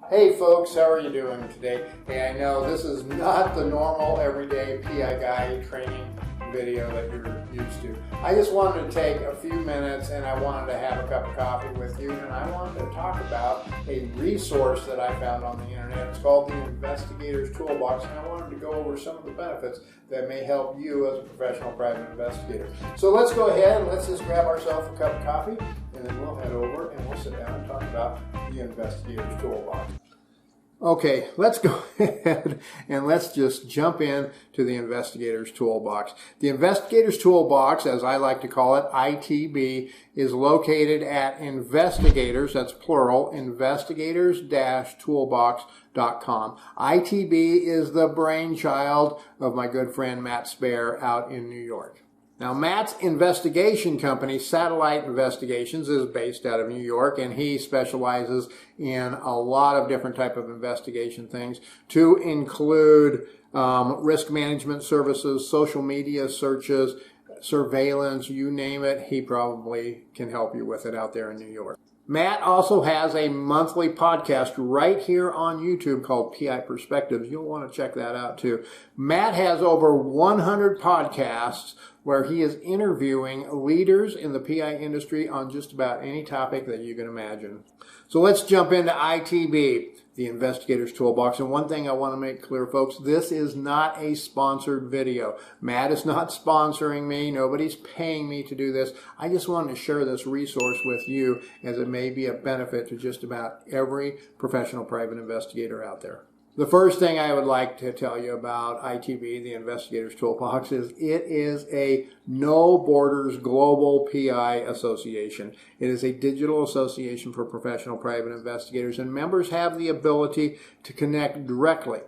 Hey folks, how are you doing today? Hey, I know this is not the normal everyday PI guy training video that you're used to. I just wanted to take a few minutes and I wanted to have a cup of coffee with you, and I wanted to talk about a resource that I found on the internet. It's called the Investigator's Toolbox, and I wanted to go over some of the benefits that may help you as a professional private investigator. So let's go ahead and let's just grab ourselves a cup of coffee, and then we'll head over and we'll sit down and talk about the Investigator's Toolbox. Okay, let's go ahead and let's just jump in to the Investigator's Toolbox. The Investigator's Toolbox, as I like to call it, ITB, is located at Investigators, that's plural, investigators-toolbox.com. ITB is the brainchild of my good friend Matt Spare out in New York. Now, Matt's investigation company, Satellite Investigations, is based out of New York, and he specializes in a lot of different type of investigation things, to include risk management services, social media searches, surveillance, you name it. He probably can help you with it out there in New York. Matt also has a monthly podcast right here on YouTube called PI Perspectives. You'll want to check that out too. Matt has over 100 podcasts where he is interviewing leaders in the PI industry on just about any topic that you can imagine. So let's jump into ITB, the Investigator's Toolbox. And one thing I want to make clear, folks, this is not a sponsored video. Matt is not sponsoring me. Nobody's paying me to do this. I just wanted to share this resource with you, as it may be a benefit to just about every professional private investigator out there. The first thing I would like to tell you about ITB, the Investigator's Toolbox, is it is a No Borders Global PI Association. It is a digital association for professional private investigators, and members have the ability to connect directly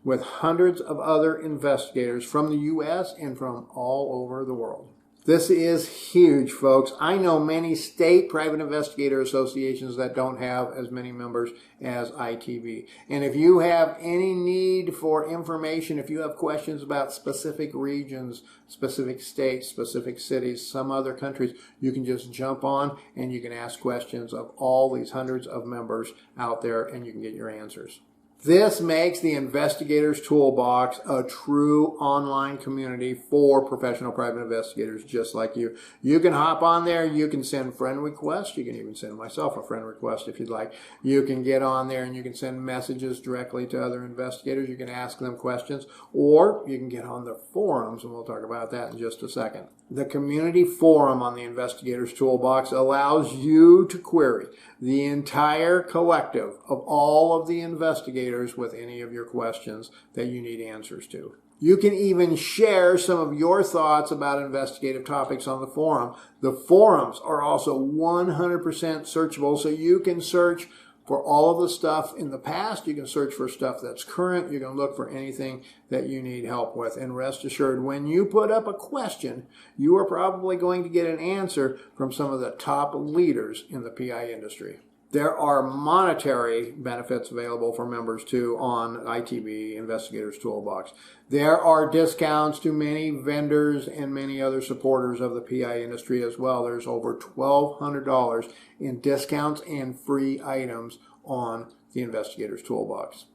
with hundreds of other investigators from the U.S. and from all over the world. This is huge, folks. I know many state private investigator associations that don't have as many members as ITB. And if you have any need for information, if you have questions about specific regions, specific states, specific cities, some other countries, you can just jump on and you can ask questions of all these hundreds of members out there, and you can get your answers. This makes the Investigator's Toolbox a true online community for professional private investigators just like you. You can hop on there. You can send friend requests. You can even send myself a friend request if you'd like. You can get on there and you can send messages directly to other investigators. You can ask them questions, or you can get on the forums, and we'll talk about that in just a second. The community forum on the Investigator's Toolbox allows you to query the entire collective of all of the investigators with any of your questions that you need answers to. You can even share some of your thoughts about investigative topics on the forum. The forums are also 100% searchable, so you can search for all of the stuff in the past. You can search for stuff that's current. You can look for anything that you need help with. And rest assured, when you put up a question, you are probably going to get an answer from some of the top leaders in the PI industry. There are monetary benefits available for members too on ITB, Investigator's Toolbox. There are discounts to many vendors and many other supporters of the PI industry as well. There's over $1,200 in discounts and free items on the Investigator's Toolbox.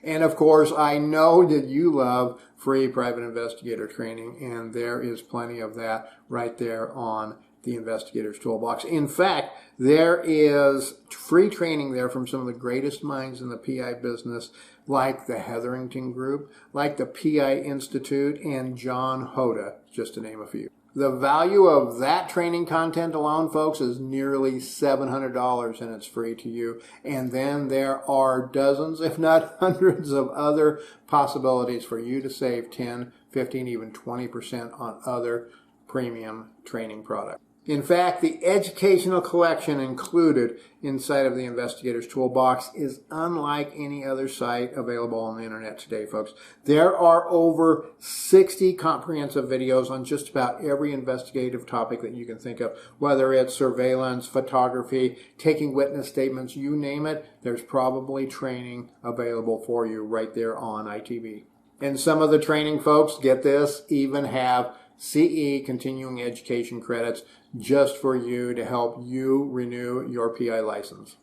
And of course, I know that you love free private investigator training, and there is plenty of that right there on the Investigator's Toolbox. In fact, there is free training there from some of the greatest minds in the PI business, like the Hetherington Group, like the PI Institute, and John Hoda, just to name a few. The value of that training content alone, folks, is nearly $700, and it's free to you. And then there are dozens, if not hundreds, of other possibilities for you to save 10, 15, even 20% on other premium training products. In fact, the educational collection included inside of the Investigator's Toolbox is unlike any other site available on the internet today, folks. There are over 60 comprehensive videos on just about every investigative topic that you can think of, whether it's surveillance, photography, taking witness statements, you name it. There's probably training available for you right there on ITB. And some of the training, folks, get this, even have CE, continuing education credits, just for you to help you renew your PI license.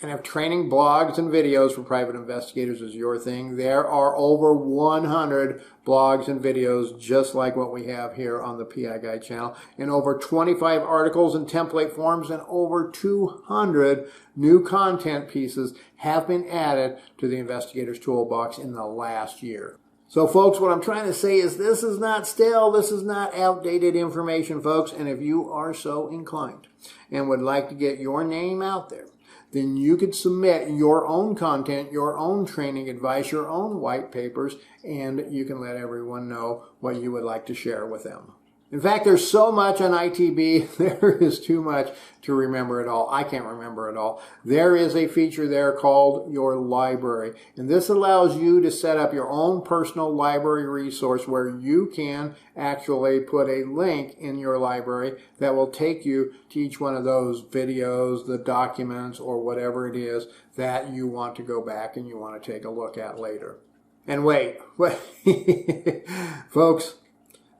And if training blogs and videos for private investigators is your thing, there are over 100 blogs and videos just like what we have here on the PI Guy channel, and over 25 articles and template forms, and over 200 new content pieces have been added to the Investigator's Toolbox in the last year. So folks, what I'm trying to say is this is not stale, this is not outdated information, folks, and if you are so inclined and would like to get your name out there, then you could submit your own content, your own training advice, your own white papers, and you can let everyone know what you would like to share with them. In fact, there's so much on ITB, there is too much to remember it all. I can't remember it all. There is a feature there called your library, and this allows you to set up your own personal library resource where you can actually put a link in your library that will take you to each one of those videos, the documents, or whatever it is that you want to go back and you want to take a look at later. And wait, folks,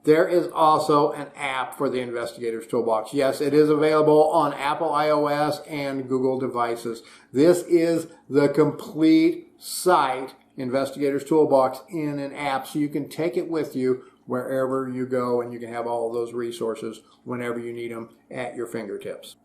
there is also an app for the Investigator's Toolbox. Yes, it is available on Apple iOS and Google devices. This is the complete site, Investigator's Toolbox, in an app, so you can take it with you wherever you go, and you can have all of those resources whenever you need them at your fingertips.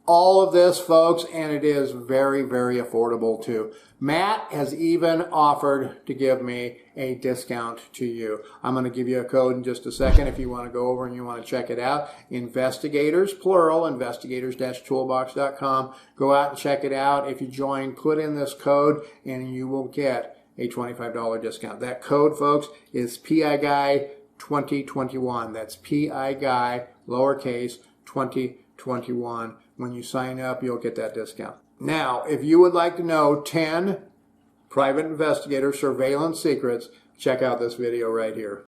All of this, folks, and it is very, very affordable too. Matt has even offered to give me a discount to you. I'm going to give you a code in just a second if you want to go over and you want to check it out. Investigators, plural, investigators-toolbox.com. Go out and check it out. If you join, put in this code and you will get a $25 discount. That code, folks, is PI Guy 2021. That's PI Guy, lowercase, 2021. When you sign up, you'll get that discount. Now, if you would like to know 10 private investigator surveillance secrets, check out this video right here.